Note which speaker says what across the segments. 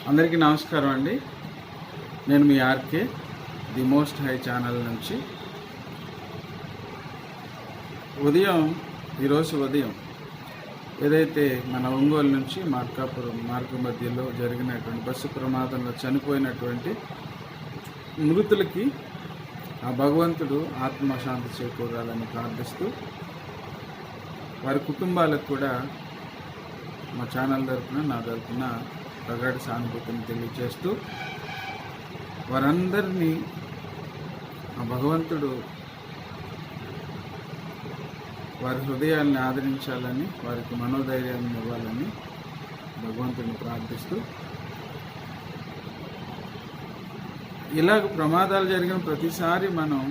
Speaker 1: అందరికీ నమస్కారం అండి. నేను మీ RK the most high channel నుంచి. ఈరోజు ఉదయం ఏదైతే మన ఒంగోలు నుంచి మార్కాపురం మార్గం మధ్యలో జరిగినటువంటి బస్సు ప్రమాదంలో చనిపోయినటువంటి మృతులకి ఆ భగవంతుడు ఆత్మశాంతి చేకూరాలని ప్రార్థిస్తూ, వారి కుటుంబాలకు కూడా మా ఛానల్ తరఫున నా తరఫున ప్రగాఢ సానుభూతిని తెలియజేస్తూ, వారందరినీ ఆ భగవంతుడు వారి హృదయాల్ని ఆదరించాలని, వారికి మనోధైర్యాన్ని ఇవ్వాలని భగవంతుడిని ప్రార్థిస్తూ, ఇలాగ ప్రమాదాలు జరిగిన ప్రతిసారి మనం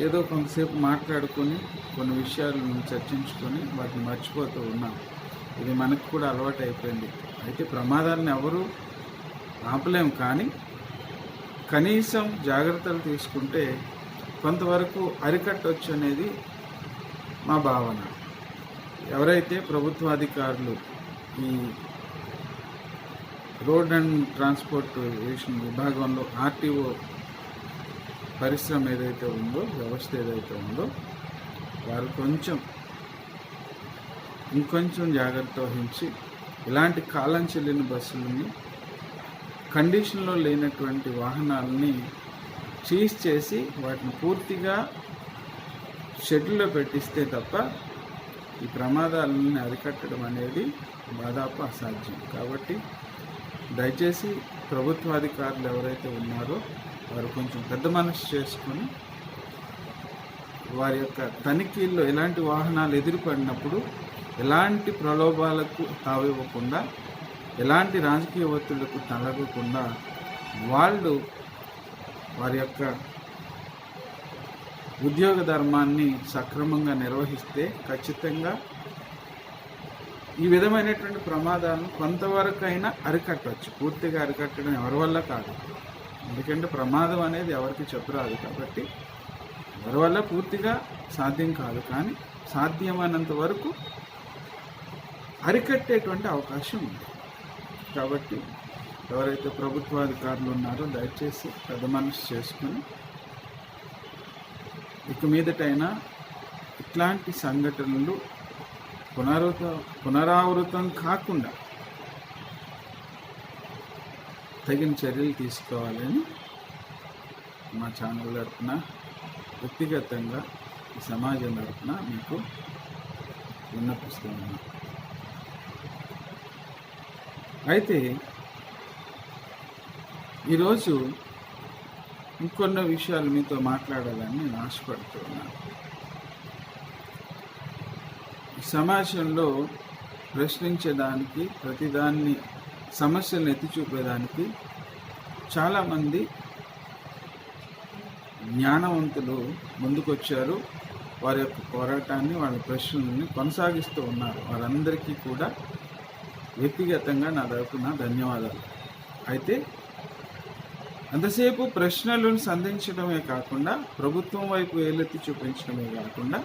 Speaker 1: ఏదో కొంతసేపు మాట్లాడుకొని కొన్ని విషయాలను చర్చించుకొని వాటిని మర్చిపోతూ ఉన్నాం. ఇది మనకు కూడా అలవాటు అయిపోయింది. అయితే ప్రమాదాలను ఎవరు ఆపలేం, కానీ కనీసం జాగ్రత్తలు తీసుకుంటే కొంతవరకు అరికట్టవచ్చు అనేది మా భావన. ఎవరైతే ప్రభుత్వాధికారులు ఈ రోడ్ అండ్ ట్రాన్స్పోర్టేషన్ విభాగంలో ఆర్టీఓ పరిశ్రమ ఏదైతే ఉందో, వ్యవస్థ ఏదైతే ఉందో, వారు ఇంకొంచెం జాగ్రత్త వహించి ఇలాంటి కాలం చెల్లిన బస్సులని, కండిషన్లో లేనటువంటి వాహనాలని సీజ్ చేసి వాటిని పూర్తిగా షెడ్యూల్లో పెట్టిస్తే తప్ప ఈ ప్రమాదాలని అరికట్టడం అనేది దాదాపు అసాధ్యం. కాబట్టి దయచేసి ప్రభుత్వాధికారులు ఎవరైతే ఉన్నారో వారు కొంచెం పెద్ద మనసు చేసుకొని వారి యొక్క తనిఖీల్లో ఎలాంటి వాహనాలు ఎదురుపడినప్పుడు ఎలాంటి ప్రలోభాలకు తావివ్వకుండా, ఎలాంటి రాజకీయ ఒత్తిళ్లకు తలగకుండా వాళ్ళు వారి యొక్క ఉద్యోగ ధర్మాన్ని సక్రమంగా నిర్వహిస్తే ఖచ్చితంగా ఈ విధమైనటువంటి ప్రమాదాలను కొంతవరకైనా అరికట్టవచ్చు. పూర్తిగా అరికట్టడం ఎవరి వల్ల కాదు, ఎందుకంటే ప్రమాదం అనేది ఎవరికి చెప్పరాదు. కాబట్టి ఎవరి వల్ల పూర్తిగా సాధ్యం కాదు, కానీ సాధ్యమైనంత వరకు అరికట్టేటువంటి అవకాశం ఉంది. కాబట్టి ఎవరైతే ప్రభుత్వాధికారులు ఉన్నారో దయచేసి పెద్ద మనసు చేసుకుని ఇక మీదటైనా ఇట్లాంటి సంఘటనలు పునరావృతం కాకుండా తగిన చర్యలు తీసుకోవాలని మా ఛానల్ తరఫున, వ్యక్తిగతంగా ఈ సమాజం తరఫున మీకు విన్నపిస్తున్నాను. అయితే ఈరోజు ఇంకొన్ని విషయాలు మీతో మాట్లాడాలని నేను ఆశపడుతున్నాను. ఈ సమాజంలో ప్రశ్నించేదానికి, ప్రతిదాన్ని సమస్యలను ఎత్తి చూపేదానికి చాలామంది జ్ఞానవంతులు ముందుకొచ్చారు. వారి యొక్క పోరాటాన్ని, వాళ్ళ ప్రశ్నలని కొనసాగిస్తూ ఉన్నారు. వారందరికీ కూడా వ్యక్తిగతంగా నా తరపున ధన్యవాదాలు. అయితే అంతసేపు ప్రశ్నలను సంధించడమే కాకుండా, ప్రభుత్వం వైపు ఏలెత్తి చూపించడమే కాకుండా,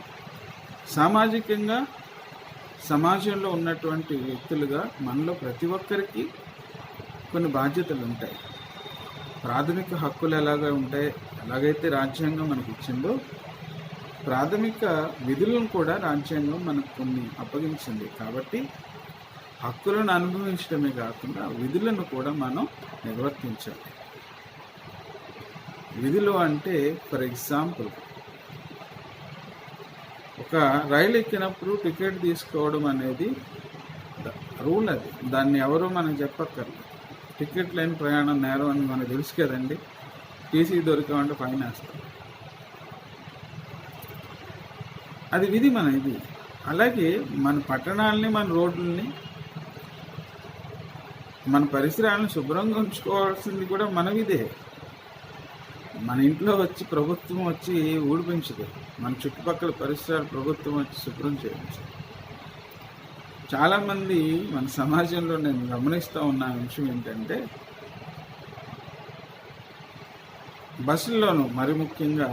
Speaker 1: సామాజికంగా సమాజంలో ఉన్నటువంటి వ్యక్తులుగా మనలో ప్రతి ఒక్కరికి కొన్ని బాధ్యతలు ఉంటాయి. ప్రాథమిక హక్కులు ఎలాగైతే రాజ్యాంగం మనకి ఇచ్చిందో, ప్రాథమిక విధులను కూడా రాజ్యాంగం మనకు కొన్ని అప్పగించింది. కాబట్టి హక్కులను అనుభవించడమే కాకుండా విధులను కూడా మనం నిర్వర్తించాలి. విధులు అంటే ఫర్ ఎగ్జాంపుల్, ఒక రైలు ఎక్కినప్పుడు టికెట్ తీసుకోవడం అనేది రూల్. అది దాన్ని ఎవరో మనం చెప్పక్కర్లేదు. టికెట్ లేని ప్రయాణం నేరం అని మనకు తెలుసు కదండి. టీసీ దొరికామంటే ఫైన్ వేస్తాం. అది విధి మన ఇది. అలాగే మన పట్టణాలని, మన రోడ్లని, మన పరిసరాలను శుభ్రంగా ఉంచుకోవాల్సింది కూడా మన విధే. మన ఇంట్లో వచ్చి ప్రభుత్వం వచ్చి ఊడిపించదు. మన చుట్టుపక్కల పరిసరాలు ప్రభుత్వం వచ్చి శుభ్రం చేయవచ్చు. చాలామంది మన సమాజంలో నేను గమనిస్తూ ఉన్న అంశం ఏంటంటే, బస్సుల్లోనూ మరి ముఖ్యంగా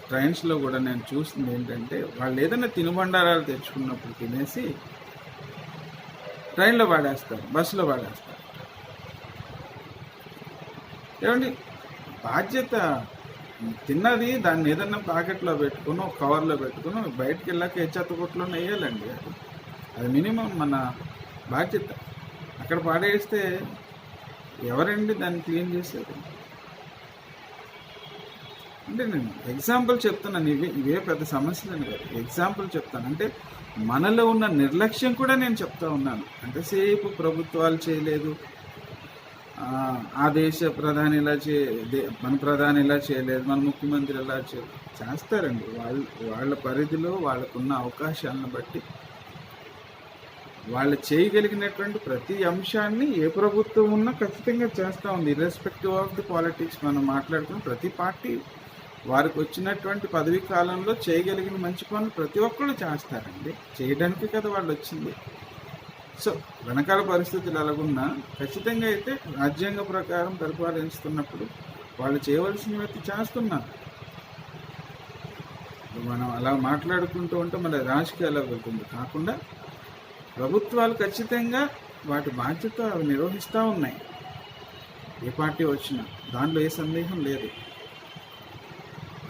Speaker 1: ట్రైన్స్లో కూడా నేను చూస్తుంది ఏంటంటే, వాళ్ళు ఏదైనా తినుబండారాలు తెచ్చుకున్నప్పుడు తినేసి ట్రైన్లో వాడేస్తారు, బస్సులో వాడేస్తారు. ఏమండి, బాధ్యత తిన్నది దాన్ని ఏదన్నా ప్యాకెట్లో పెట్టుకుని ఒక కవర్లో పెట్టుకుని బయటికి వెళ్ళాక ఏ చెత్త కొట్లో వేయాలండి. అది మినిమం మన బాధ్యత. అక్కడ పాడేస్తే ఎవరండి దాన్ని క్లీన్ చేసేది? అంటే నేను ఎగ్జాంపుల్ చెప్తున్నాను, ఇవే పెద్ద సమస్యలని కాదు, ఎగ్జాంపుల్ చెప్తాను. అంటే మనలో ఉన్న నిర్లక్ష్యం కూడా నేను చెప్తా ఉన్నాను. అంతసేపు ప్రభుత్వాలు చేయలేదు, ఆ దేశ ప్రధాని ఇలా మన ప్రధాని ఇలా చేయలేదు, మన ముఖ్యమంత్రి ఇలా చేస్తారండి. వాళ్ళ పరిధిలో వాళ్ళకున్న అవకాశాలను బట్టి వాళ్ళు చేయగలిగినటువంటి ప్రతి అంశాన్ని ఏ ప్రభుత్వం ఉన్నా ఖచ్చితంగా చేస్తూ ఉంది. ఇర్రెస్పెక్టివ్ ఆఫ్ ది పాలిటిక్స్ మనం మాట్లాడుకున్న ప్రతి పార్టీ వారికి వచ్చినటువంటి పదవీ కాలంలో చేయగలిగిన మంచి పనులు ప్రతి ఒక్కళ్ళు చేస్తారండి. చేయడానికి కదా వాళ్ళు వచ్చింది. సో వెనకాల పరిస్థితులు ఎలాగున్నా ఖచ్చితంగా అయితే రాజ్యాంగ ప్రకారం పరిపాలిస్తున్నప్పుడు వాళ్ళు చేయవలసినవి చేస్తున్నారు. మనం అలా మాట్లాడుకుంటూ ఉంటే మన రాజకీయాల్లో వెళ్తుంది కాకుండా ప్రభుత్వాలు ఖచ్చితంగా వాటి బాధ్యత నిర్వహిస్తూ ఉన్నాయి. ఏ పార్టీ వచ్చినా దాంట్లో ఏ సందేహం లేదు.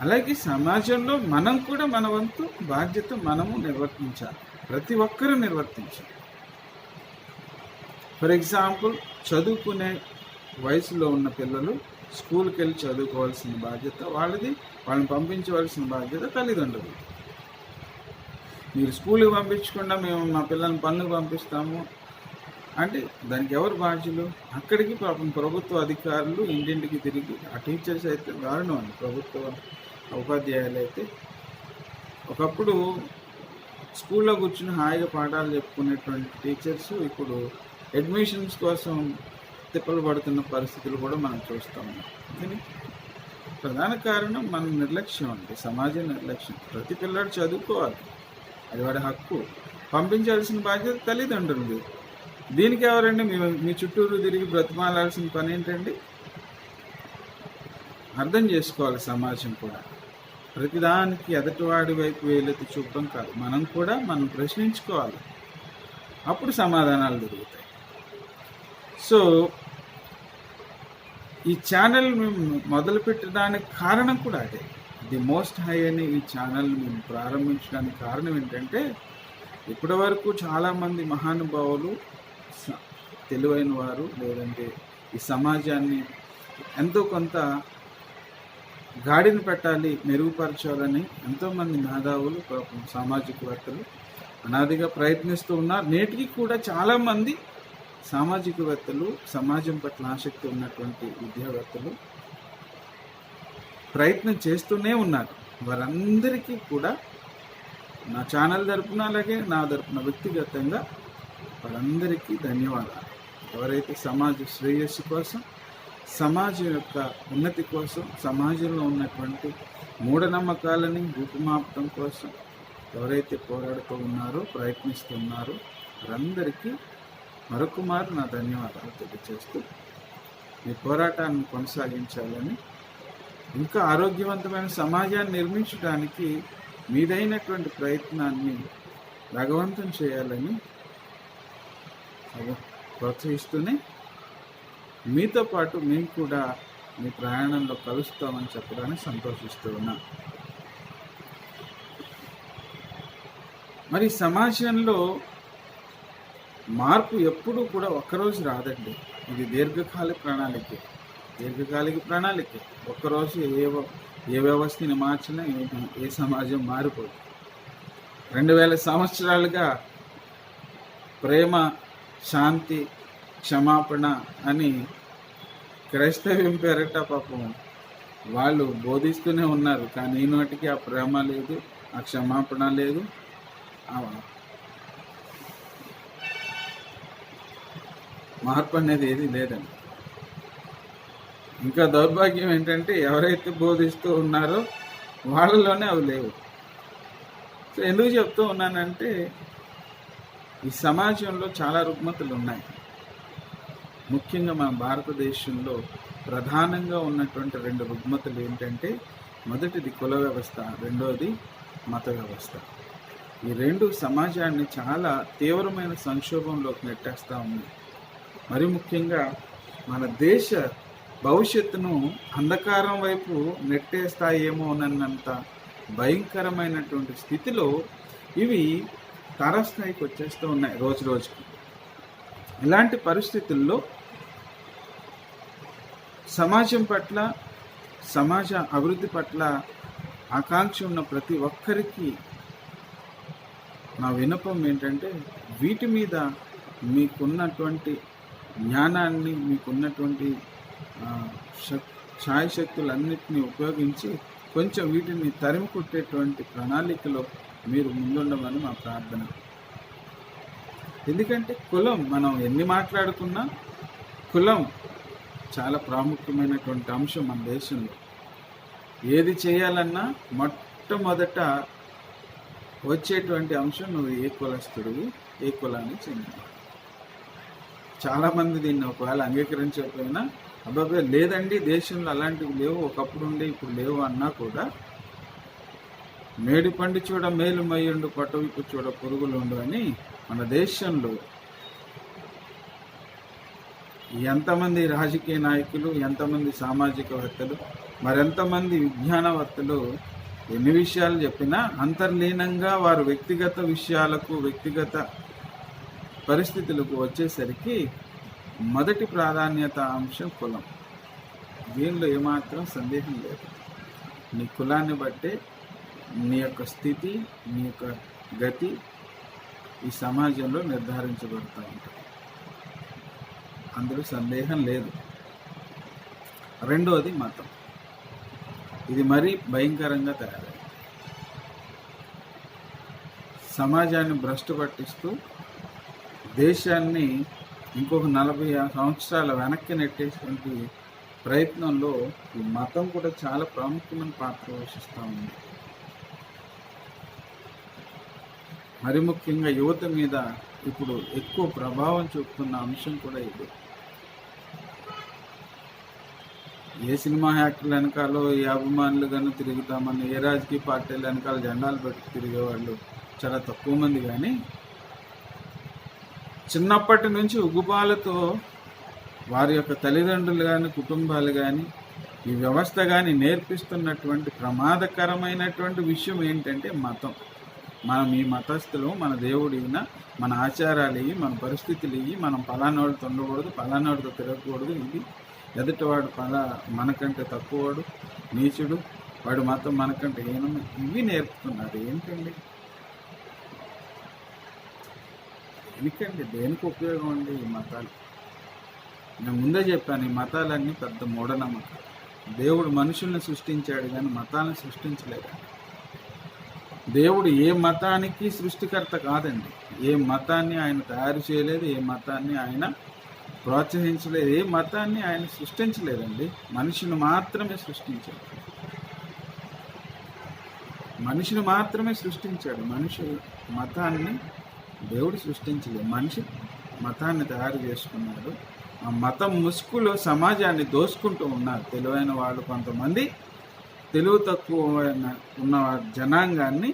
Speaker 1: అలాగే సమాజంలో మనం కూడా మన వంతు బాధ్యత మనము నిర్వర్తించాలి, ప్రతి ఒక్కరూ నిర్వర్తించాలి. ఫర్ ఎగ్జాంపుల్, చదువుకునే వయసులో ఉన్న పిల్లలు స్కూల్కి వెళ్ళి చదువుకోవాల్సిన బాధ్యత వాళ్ళది, వాళ్ళని పంపించవలసిన బాధ్యత తల్లిదండ్రులు. మీరు స్కూల్కి పంపించకుండా మేము మా పిల్లల్ని పనులకు పంపిస్తాము అంటే దానికి ఎవరు బాధ్యులు? అక్కడికి ప్రభుత్వ అధికారులు ఇంటింటికి తిరిగి, ఆ టీచర్స్ అయితే దారుణం అండి. ప్రభుత్వ ఉపాధ్యాయులు అయితే ఒకప్పుడు స్కూల్లో కూర్చుని హాయిగా పాఠాలు చెప్పుకునేటువంటి టీచర్స్ ఇప్పుడు అడ్మిషన్స్ కోసం తిప్పలు పడుతున్న పరిస్థితులు కూడా మనం చూస్తాము. కానీ ప్రధాన కారణం మన నిర్లక్ష్యం అండి, సమాజ నిర్లక్ష్యం. ప్రతి పిల్లాడు చదువుకోవాలి, అది వాడి హక్కు. పంపించాల్సిన బాధ్యత తల్లిదండ్రులది. దీనికి ఎవరండి మీ చుట్టూరు తిరిగి బ్రతిమాలాల్సిన పని ఏంటండి? అర్థం చేసుకోవాలి. సమాజం కూడా ప్రతిదానికి ఎదటివాడి వైపు వేలెత్తి చూపడం కాదు, మనం ప్రశ్నించుకోవాలి. అప్పుడు సమాధానాలు దొరుకుతాయి. సో ఈ ఛానల్ మేము మొదలుపెట్టడానికి కారణం కూడా అదే. ది మోస్ట్ హై అని ఈ ఛానల్ మేము ప్రారంభించడానికి కారణం ఏంటంటే, ఇప్పటి వరకు చాలామంది మహానుభావులు, తెలివైన వారు, లేదంటే ఈ సమాజాన్ని ఎంతో కొంత గాడిని పెట్టాలి, మెరుగుపరచాలని ఎంతోమంది మేధావులు, సామాజికవేత్తలు అనాదిగా ప్రయత్నిస్తూ ఉన్నారు. నేటికి కూడా చాలామంది సామాజికవేత్తలు, సమాజం పట్ల ఆసక్తి ఉన్నటువంటి విద్యావేత్తలు ప్రయత్నం చేస్తూనే ఉన్నారు. వారందరికీ కూడా నా ఛానల్ తరపున, అలాగే నా తరపున వ్యక్తిగతంగా వారందరికీ ధన్యవాదాలు. ఎవరైతే సమాజ శ్రేయస్సు కోసం, సమాజం యొక్క ఉన్నతి కోసం, సమాజంలో ఉన్నటువంటి మూఢనమ్మకాలని రూపుమాపటం కోసం ఎవరైతే పోరాడుతూ ఉన్నారో, ప్రయత్నిస్తున్నారో వారందరికీ మరొకమారు నా ధన్యవాదాలు తెలియజేస్తూ మీ పోరాటాన్ని కొనసాగించాలని, ఇంకా ఆరోగ్యవంతమైన సమాజాన్ని నిర్మించడానికి మీదైనటువంటి ప్రయత్నాన్ని వేగవంతం చేయాలని ప్రోత్సహిస్తూనే మీతో పాటు మేము కూడా మీ ప్రయాణంలో కలుస్తామని చెప్పడానికి సంతోషిస్తూ ఉన్నా. మరి సమాజంలో మార్పు ఎప్పుడూ కూడా ఒక్కరోజు రాదండి. ఇది దీర్ఘకాలిక ప్రణాళిక. ఒక్కరోజు ఏ వ్యవస్థని మార్చినా ఏ సమాజం మారిపోదు. 2000 సంవత్సరాలుగా ప్రేమ, శాంతి, క్షమాపణ అని క్రైస్తవ్యం పేరట పాపం వాళ్ళు బోధిస్తూనే ఉన్నారు. కానీ ఈనాటికి ఆ ప్రేమ లేదు, ఆ క్షమాపణ లేదు, మార్పు అనేది ఏది లేదండి. ఇంకా దౌర్భాగ్యం ఏంటంటే ఎవరైతే బోధిస్తూ ఉన్నారో వాళ్ళలోనే అవి లేవు. సో ఎందుకు చెప్తూ ఉన్నానంటే, ఈ సమాజంలో చాలా రుగ్మతలు ఉన్నాయి. ముఖ్యంగా మన భారతదేశంలో ప్రధానంగా ఉన్నటువంటి 2 రుగ్మతలు ఏంటంటే, మొదటిది కుల వ్యవస్థ, రెండోది మత వ్యవస్థ. ఈ 2 సమాజాన్ని చాలా తీవ్రమైన సంక్షోభంలోకి నెట్టేస్తూ ఉంది. మరి ముఖ్యంగా మన దేశ భవిష్యత్తును అంధకారం వైపు నెట్టేస్తాయేమోనన్నంత భయంకరమైనటువంటి స్థితిలో ఇవి తారస్థాయికి వచ్చేస్తూ ఉన్నాయి రోజు రోజుకి. ఇలాంటి పరిస్థితుల్లో సమాజం పట్ల, సమాజ అభివృద్ధి పట్ల ఆకాంక్ష ఉన్న ప్రతి ఒక్కరికి నా విన్నపం ఏంటంటే, వీటి మీద మీకున్నటువంటి జ్ఞానాన్ని, మీకున్నటువంటి ఛాయశక్తులన్నిటినీ ఉపయోగించి కొంచెం వీటిని తరిమి కొట్టేటువంటి ప్రణాళికలో మీరు ముందుండమని మా ప్రార్థన. ఎందుకంటే కులం, మనం ఎన్ని మాట్లాడుకున్నా కులం చాలా ప్రాముఖ్యమైనటువంటి అంశం మన దేశంలో. ఏది చేయాలన్నా మొట్టమొదట వచ్చేటువంటి అంశం నువ్వు ఏ కులస్తుడివి, ఏ కులానికి చెందిన. చాలామంది దీన్ని ఒకవేళ అంగీకరించకపోయినా అబ్బాయి లేదండి దేశంలో అలాంటివి లేవు, ఒకప్పుడు ఉండే ఇప్పుడు లేవు అన్నా కూడా, మేడి పండి చూడ మేలు మయ్యుండు పటవిపు చూడ పురుగులుండు అని మన దేశంలో ఎంతమంది రాజకీయ నాయకులు, ఎంతమంది సామాజికవేత్తలు, మరెంతమంది విజ్ఞానవేత్తలు ఎన్ని విషయాలు చెప్పినా అంతర్లీనంగా వారు వ్యక్తిగత విషయాలకు, వ్యక్తిగత పరిస్థితులకు వచ్చేసరికి మొదటి ప్రాధాన్యత అంశం కులం. దీనిలో ఏమాత్రం సందేహం లేదు. నీ కులాన్ని బట్టే నీ యొక్క స్థితి, నీ యొక్క గతి ఈ సమాజంలో నిర్ధారించబడుతూ ఉంటుంది. అందులో సందేహం లేదు. రెండవది మతం. ఇది మరీ భయంకరంగా తయారైంది. సమాజాన్ని భ్రష్టు పట్టిస్తూ దేశాన్ని ఇంకొక 40 సంవత్సరాల వెనక్కి నెట్టేటువంటి ప్రయత్నంలో ఈ మతం కూడా చాలా ప్రాముఖ్యమైన పాత్ర పోషిస్తూ ఉంది. మరి ముఖ్యంగా యువత మీద ఇప్పుడు ఎక్కువ ప్రభావం చూపుతున్న అంశం కూడా ఇది. ఏ సినిమా యాక్టర్ల వెనకాలో ఏ అభిమానులుగాను తిరుగుతామని, ఏ రాజకీయ పార్టీల వెనకాల జెండాలు పెట్టి తిరిగేవాళ్ళు చాలా తక్కువ మంది. కానీ చిన్నప్పటి నుంచి ఉగ్గుపాలతో వారి యొక్క తల్లిదండ్రులు కానీ, కుటుంబాలు కానీ, ఈ వ్యవస్థ కానీ నేర్పిస్తున్నటువంటి ప్రమాదకరమైనటువంటి విషయం ఏంటంటే మతం. మనం ఈ మతస్థులు, మన దేవుడు ఈయన, మన ఆచారాలు ఇవి, మన పరిస్థితులు ఇవి, మనం పలానాడితో ఉండకూడదు, పలానాడితో తిరగకూడదు, ఇది ఎదుటివాడు మనకంటే తక్కువవాడు, నీచుడు, వాడు మతం మనకంటే హీనం, ఇవి నేర్పుతున్నారు. ఏంటండి దేనికి ఉపయోగం అండి ఈ మతాలు? నేను ముందే చెప్పాను, ఈ మతాలన్నీ పెద్ద మూఢనమ్మకాలు. దేవుడు మనుషుల్ని సృష్టించాడు కానీ మతాలను సృష్టించలేదు. దేవుడు ఏ మతానికి సృష్టికర్త కాదండి. ఏ మతాన్ని ఆయన తయారు చేయలేదు, ఏ మతాన్ని ఆయన ప్రోత్సహించలేదు, ఏ మతాన్ని ఆయన సృష్టించలేదండి. మనిషిని మాత్రమే సృష్టించాడు. మనిషిని మాత్రమే సృష్టించాడు. మనిషి మతాన్ని దేవుడు సృష్టించలేదు. మనిషి మతాన్ని తయారు చేసుకున్నాడు. ఆ మతం ముసుగులో సమాజాన్ని దోసుకుంటూ ఉన్నారు తెలివైన వాళ్ళు. కొంతమంది తెలివి తక్కువ ఉన్న జనాంగాన్ని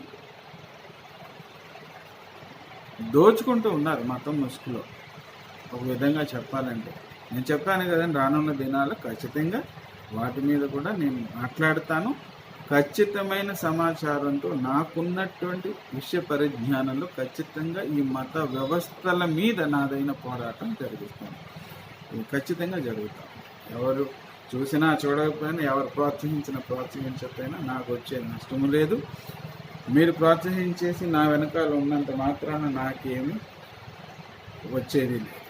Speaker 1: దోచుకుంటూ ఉన్నారు మతం ముసుగులో. ఒక విధంగా చెప్పాలంటే నేను చెప్పాను కదండి, రానున్న దినాల్లో ఖచ్చితంగా వాటి మీద కూడా నేను మాట్లాడతాను. ఖచ్చితమైన సమాచారంతో, నాకున్నటువంటి విషయ పరిజ్ఞానంలో ఖచ్చితంగా ఈ మత వ్యవస్థల మీద నాదైన పోరాటం జరిగిస్తాను. ఇది ఖచ్చితంగా జరుగుతాం. ఎవరు చూసినా చూడకపోయినా, ఎవరు ప్రోత్సహించకపోయినా నాకు వచ్చే నష్టము లేదు. మీరు ప్రోత్సహించేసి నా వెనకాల ఉన్నంత మాత్రాన నాకేమి వచ్చేది లేదు.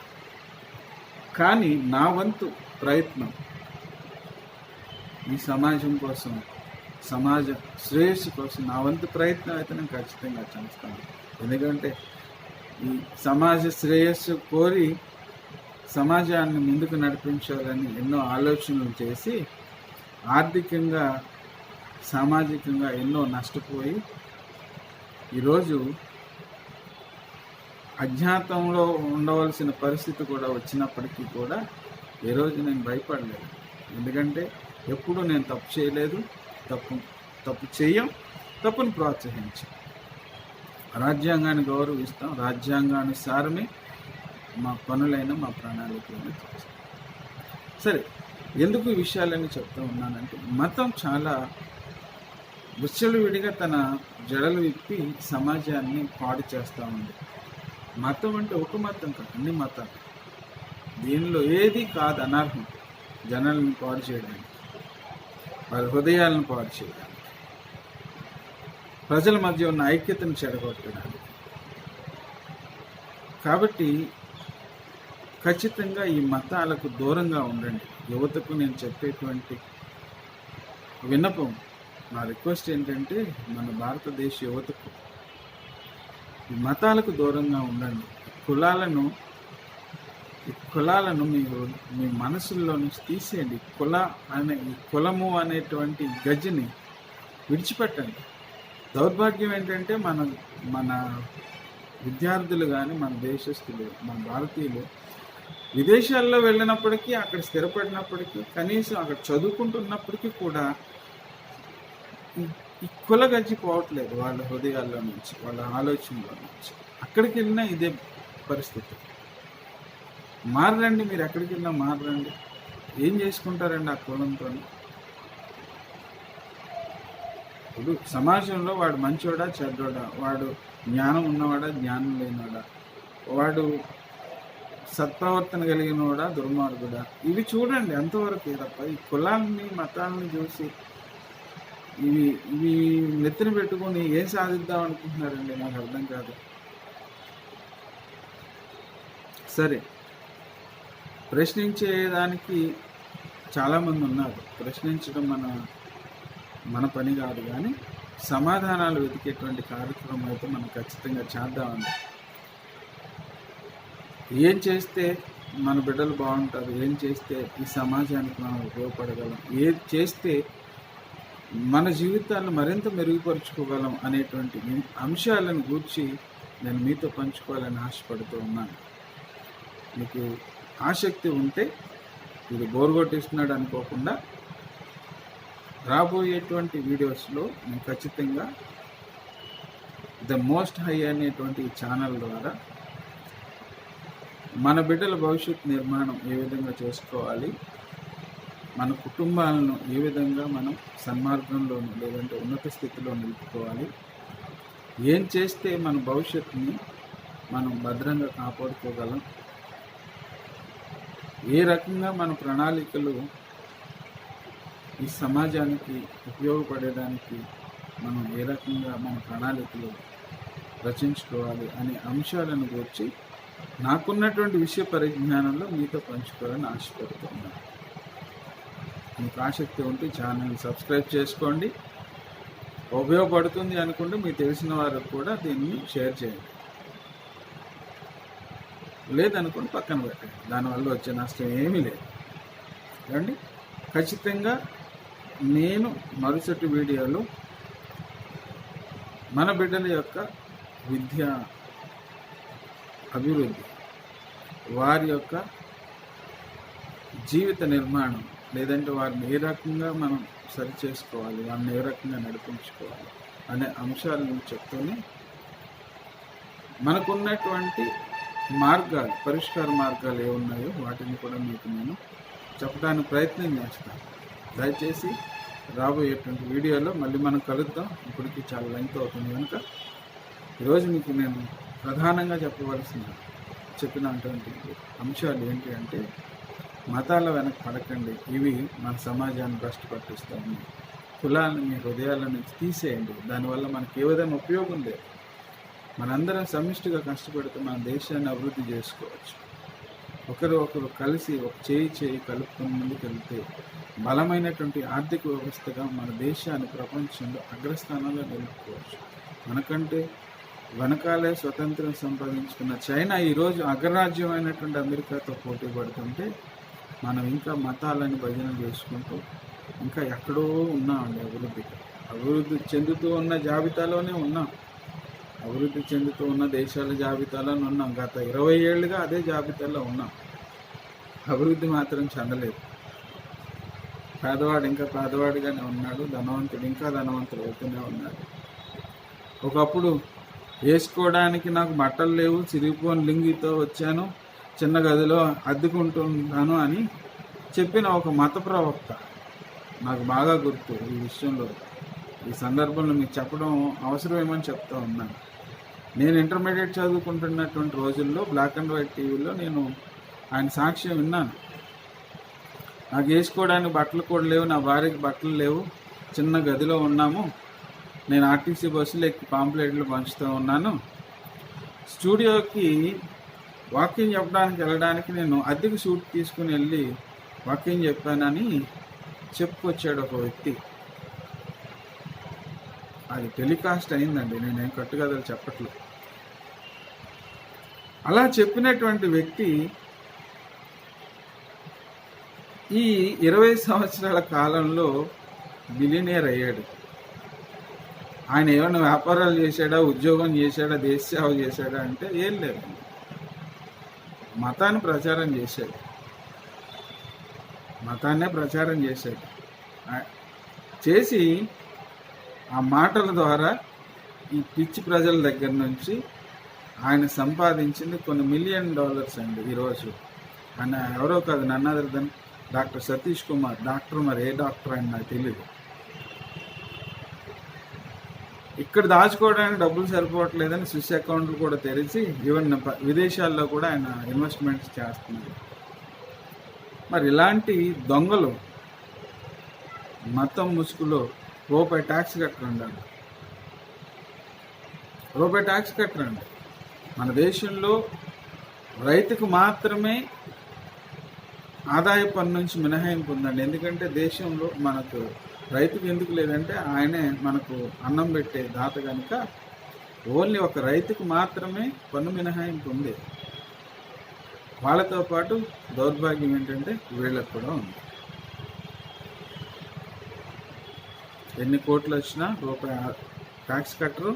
Speaker 1: కానీ నా వంతు ప్రయత్నం ఈ సమాజం కోసం, సమాజ శ్రేయస్సు కోసం నా వంతు ప్రయత్నం అయితే నేను ఖచ్చితంగా చేస్తాను. ఎందుకంటే ఈ సమాజ శ్రేయస్సు కోరి సమాజాన్ని ముందుకు నడిపించాలని ఎన్నో ఆలోచనలు చేసి ఆర్థికంగా, సామాజికంగా ఎన్నో నష్టపోయి ఈరోజు అజ్ఞాతంలో ఉండవలసిన పరిస్థితి కూడా వచ్చినప్పటికీ కూడా ఏ రోజు నేను భయపడలేదు. ఎందుకంటే ఎప్పుడు నేను తప్పు చేయలేదు, తప్పు చేయం, తప్పును ప్రోత్సహించాం. రాజ్యాంగాన్ని గౌరవిస్తాం, రాజ్యాంగానుసారమే మా పనులైన, మా ప్రణాళికలను చేస్తాం. సరే, ఎందుకు ఈ విషయాలని చెప్తూ ఉన్నానంటే, మతం చాలా విచ్చలవిడిగా తన జడలు విప్పి సమాజాన్ని పాడు చేస్తూ ఉంది. మతం అంటే ఒక మతం కాదు, అన్ని మతాలు. దీనిలో ఏది కాదు అనర్హం జనాలను పాడు చేయడానికి, వారి హృదయాలను పాడు చేయడానికి, ప్రజల మధ్య ఉన్న ఐక్యతను చెడగొట్టడానికి. కాబట్టి ఖచ్చితంగా ఈ మతాలకు దూరంగా ఉండండి. యువతకు నేను చెప్పేటువంటి విన్నపం, నా రిక్వెస్ట్ ఏంటంటే, మన భారతదేశ యువతకు ఈ మతాలకు దూరంగా ఉండండి. ఈ కులాలను మీ మనసుల్లో నుంచి తీసేయండి. ఈ కులము అనేటువంటి గజ్జిని విడిచిపెట్టండి. దౌర్భాగ్యం ఏంటంటే, మన విద్యార్థులు కానీ, మన దేశస్తులు, మన భారతీయులు విదేశాల్లో వెళ్ళినప్పటికీ, అక్కడ స్థిరపడినప్పటికీ, కనీసం అక్కడ చదువుకుంటున్నప్పటికీ కూడా ఈ కుల గజ్జి పోవట్లేదు వాళ్ళ హృదయాల్లో నుంచి, వాళ్ళ ఆలోచనలో నుంచి. అక్కడికి వెళ్ళినా ఇదే పరిస్థితి. మారండి, మీరు ఎక్కడికి వెళ్ళినా మారండి. ఏం చేసుకుంటారండి ఆ కులంతో? ఇప్పుడు సమాజంలో వాడు మంచోడా చెడ్డోడా, వాడు జ్ఞానం ఉన్నవాడా జ్ఞానం లేనివాడా, వాడు సత్ప్రవర్తన కలిగినవాడా దుర్మార్గుడా, ఇవి చూడండి. అంతవరకు తప్ప ఈ కులాన్ని మతాలని చూసి ఇవి నెత్తిన పెట్టుకొని ఏం సాధిద్దాం అనుకుంటున్నారండి? నాకు అర్థం కాదు. సరే, ప్రశ్నించేదానికి చాలామంది ఉన్నారు. ప్రశ్నించడం మన పని కాదు, కానీ సమాధానాలు వెతికేటువంటి కార్యక్రమం అయితే మనం ఖచ్చితంగా చేద్దామండి. ఏం చేస్తే మన బిడ్డలు బాగుంటారు, ఏం చేస్తే ఈ సమాజానికి మనం ఉపయోగపడగలం, ఏది చేస్తే మన జీవితాలను మరింత మెరుగుపరుచుకోగలం అనేటువంటి అంశాలను గూర్చి నేను మీతో పంచుకోవాలని ఆశపడుతూ ఉన్నాను. మీకు ఆసక్తి ఉంటే, ఇది బోర్ కొట్టిస్తున్నాడు అనుకోకుండా, రాబోయేటువంటి వీడియోస్లో నేను ఖచ్చితంగా ద మోస్ట్ హై అనేటువంటి ఛానల్ ద్వారా మన బిడ్డల భవిష్యత్ నిర్మాణం ఏ విధంగా చేసుకోవాలి, మన కుటుంబాలను ఏ విధంగా మనం సన్మార్గంలో లేదంటే ఉన్నత స్థితిలో నిలుపుకోవాలి, ఏం చేస్తే మన భవిష్యత్తుని మనం భద్రంగా కాపాడుకోగలం, ఏ రకంగా మన ప్రణాళికలు ఈ సమాజానికి ఉపయోగపడేదానికి మనం ఏ రకంగా మన ప్రణాళికలు రచించుకోవాలి అనే అంశాలను గురించి నాకున్నటువంటి విషయ పరిజ్ఞానంలో మీతో పంచుకోవాలని ఆశపడుతున్నాను. మీకు ఆసక్తి ఉంటే ఛానల్ని సబ్స్క్రైబ్ చేసుకోండి. ఉపయోగపడుతుంది అనుకుంటే మీకు తెలిసిన వారికి కూడా దీన్ని షేర్ చేయండి. లేదనుకోండి పక్కన పెట్టండి, దానివల్ల వచ్చే నష్టం ఏమీ లేదు. ఏమండి, ఖచ్చితంగా నేను మరుసటి వీడియోలో మన బిడ్డల యొక్క విద్య అభివృద్ధి, వారి యొక్క జీవిత నిర్మాణం, లేదంటే వారిని ఏ రకంగా మనం సరి చేసుకోవాలి, వారిని ఏ రకంగా నడిపించుకోవాలి అనే అంశాలను చెప్తూనే మనకున్నటువంటి మార్గాలు, పరిష్కార మార్గాలు ఏమున్నాయో వాటిని కూడా మీకు నేను చెప్పడానికి ప్రయత్నం చేస్తాను. దయచేసి రాబోయేటువంటి వీడియోలో మళ్ళీ మనం కలుద్దాం. ఇప్పటికీ చాలా లెంగ్త్ అవుతుంది కనుక ఈరోజు మీకు నేను ప్రధానంగా చెప్పినటువంటి అంశాలు ఏంటి అంటే, మతాల వెనక పడకండి, ఇవి మన సమాజాన్ని భ్రష్టు పట్టిస్తాయి. కులాలను మీ హృదయాల నుంచి తీసేయండి, దానివల్ల మనకి ఏ విధంగా ఉపయోగం లేదు. మనందరం సమిష్టిగా కష్టపడితే మన దేశాన్ని అభివృద్ధి చేసుకోవచ్చు. ఒకరు కలిసి ఒక చేయి కలుపుకొని ముందుకెళ్తే బలమైనటువంటి ఆర్థిక వ్యవస్థగా మన దేశాన్ని ప్రపంచంలో అగ్రస్థానంలో నిలుపుకోవచ్చు. మనకంటే వెనకాలే స్వతంత్రం సంపాదించుకున్న చైనా ఈరోజు అగ్రరాజ్యమైనటువంటి అమెరికాతో పోటీ పడుతుంటే, మనం ఇంకా మతాలని భజన చేసుకుంటూ ఇంకా ఎక్కడో ఉన్నామండి. అభివృద్ధి చెందుతూ ఉన్న జాబితాలోనే ఉన్నాం, అభివృద్ధి చెందుతూ ఉన్న దేశాల జాబితాలోనే ఉన్నాం. గత 20 ఏళ్ళుగా అదే జాబితాలో ఉన్నాం. అభివృద్ధి మాత్రం చెందలేదు. పేదవాడు ఇంకా పేదవాడిగానే ఉన్నాడు, ధనవంతుడు ఇంకా ధనవంతుడు అవుతూనే ఉన్నాడు. ఒకప్పుడు వేసుకోవడానికి నాకు బట్టలు లేవు, చిరిగిపోని లింగితో వచ్చాను, చిన్న గదిలో అద్దెకుంటున్నాను అని చెప్పిన ఒక మత ప్రవక్త నాకు బాగా గుర్తు. ఈ విషయంలో ఈ సందర్భంలో మీకు చెప్పడం అవసరమేమని చెప్తా ఉన్నాను. నేను ఇంటర్మీడియట్ చదువుకుంటున్నటువంటి రోజుల్లో బ్లాక్ అండ్ వైట్ టీవీలో నేను ఆయన సాక్ష్యం విన్నాను. నాకు వేసుకోవడానికి బట్టలు కూడా లేవు, నా భార్యకి బట్టలు లేవు, చిన్న గదిలో ఉన్నాము, నేను ఆర్టీసీ బస్సులో ఎక్కి పాంప్లెట్లు పంచుతూ ఉన్నాను, స్టూడియోకి వాకింగ్ చెప్పడానికి వెళ్ళడానికి నేను అద్దెకి సూట్ తీసుకుని వెళ్ళి వాకింగ్ చెప్పానని చెప్పుకొచ్చాడు ఒక వ్యక్తి. అది టెలికాస్ట్ అయిందండి, నేనేం కట్టుకథలు చెప్పట్లేదు. అలా చెప్పినటువంటి వ్యక్తి ఈ 20 సంవత్సరాల కాలంలో బిలియనియర్ అయ్యాడు. ఆయన ఏమైనా వ్యాపారాలు చేశాడా, ఉద్యోగం చేశాడా, దేశ సేవ చేశాడా అంటే ఏం లేదు. మతాన్ని ప్రచారం చేశాడు, మతాన్నే ప్రచారం చేశాడు. చేసి ఆ మాటల ద్వారా ఈ పిచ్చి ప్రజల దగ్గర నుంచి ఆయన సంపాదించింది కొన్ని $1 మిలియన్ అండి. ఈరోజు ఆయన ఎవరో కాదు, నన్ను other than doctor Satish Kumar. Doctor, మరి ఏ డాక్టర్ అని నాకు తెలియదు. ఇక్కడ దాచుకోవడానికి డబ్బులు సరిపోవట్లేదని స్విస్ అకౌంట్లు కూడా తెరిచి ఈవెన్ విదేశాల్లో కూడా ఆయన ఇన్వెస్ట్మెంట్స్ చేస్తున్నారు. మరి ఇలాంటి దొంగలు మతం ముసుగులో రూపాయి ట్యాక్స్ కట్టరండి, రూపాయి ట్యాక్స్ కట్టరండి. మన దేశంలో రైతుకు మాత్రమే ఆదాయ పన్ను నుంచి మినహాయింపు ఉందండి. ఎందుకంటే దేశంలో మనకు రైతుకు ఎందుకు లేదంటే ఆయనే మనకు అన్నం పెట్టే దాత కనుక ఓన్లీ ఒక రైతుకు మాత్రమే పన్ను మినహాయింపు ఉంది. వాళ్ళతో పాటు దౌర్భాగ్యం ఏంటంటే వీళ్ళకు కూడా ఉంది. ఎన్ని కోట్లు వచ్చినా రూపాయి ట్యాక్స్ కట్టరు.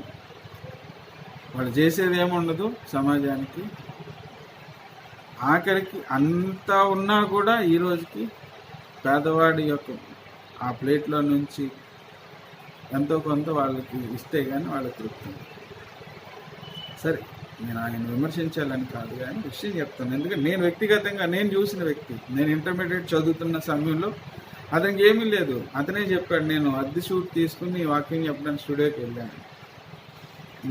Speaker 1: వాళ్ళు చేసేది ఏముండదు సమాజానికి. ఆఖరికి అంతా ఉన్నా కూడా ఈ రోజుకి పేదవాడి యొక్క ఆ ప్లేట్లో నుంచి ఎంతో కొంత వాళ్ళకి ఇస్తే కానీ వాళ్ళకి తృప్తి. సరే, నేను ఆయన విమర్శించాలని కాదు కానీ విషయం చెప్తాను. ఎందుకంటే నేను వ్యక్తిగతంగా నేను చూసిన వ్యక్తి. నేను ఇంటర్మీడియట్ చదువుతున్న సమయంలో అతనికి ఏమీ లేదు. అతనే చెప్పాడు, నేను అద్దె షూట్ తీసుకుని వాకింగ్ చెప్పడానికి స్టూడియోకి వెళ్ళాను.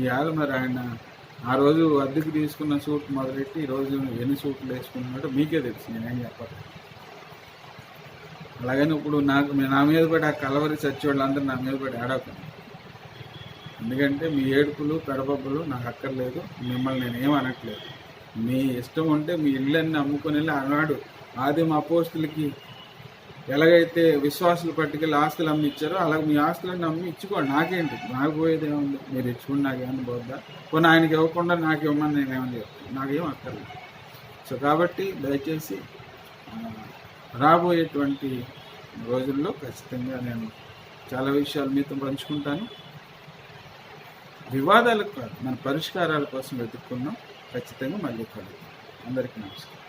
Speaker 1: ఇవాళ మరి ఆయన ఆ రోజు అద్దెకి తీసుకున్న సూట్ మొదలెట్టి ఈరోజు ఎన్ని సూట్లు వేసుకున్నాడో మీకే తెలుసు, నేనేం చెప్పాలి. అలాగని ఇప్పుడు నా మీద పడి ఆ కలవరి చచ్చేవాళ్ళందరూ నా మీద పడి ఆడకండి. ఎందుకంటే మీ ఏడుపులు పెడబబ్బులు నాకు అక్కర్లేదు. మిమ్మల్ని నేనేం అనట్లేదు. మీ ఇష్టం ఉంటే మీ ఇళ్ళన్నీ అమ్ముకొని వెళ్ళి ఆనాడు ఆదిమ అపోస్తులకి ఎలాగైతే విశ్వాసులు పట్టుకెళ్ళి ఆస్తులు అమ్మి ఇచ్చారో అలాగే మీ ఆస్తులన్నీ అమ్మి ఇచ్చుకోండి. నాకేంటి, నాకు పోయేది ఏముంది. మీరు ఇచ్చుకుని నాకేమన్నా పోద్దా? కొన్ని ఆయనకి ఇవ్వకుండా నాకు ఇవ్వమని నేనేమని చెప్తాను. నాకేం అక్కర్లేదు. సో కాబట్టి దయచేసి రాబోయేటువంటి రోజుల్లో ఖచ్చితంగా నేను చాలా విషయాలు మీతో పంచుకుంటాను. వివాదాలకు కాదు, మన పరిష్కారాల కోసం వెతుక్కున్నాం. ఖచ్చితంగా మళ్ళీ కలుగుతాం. అందరికీ నమస్కారం.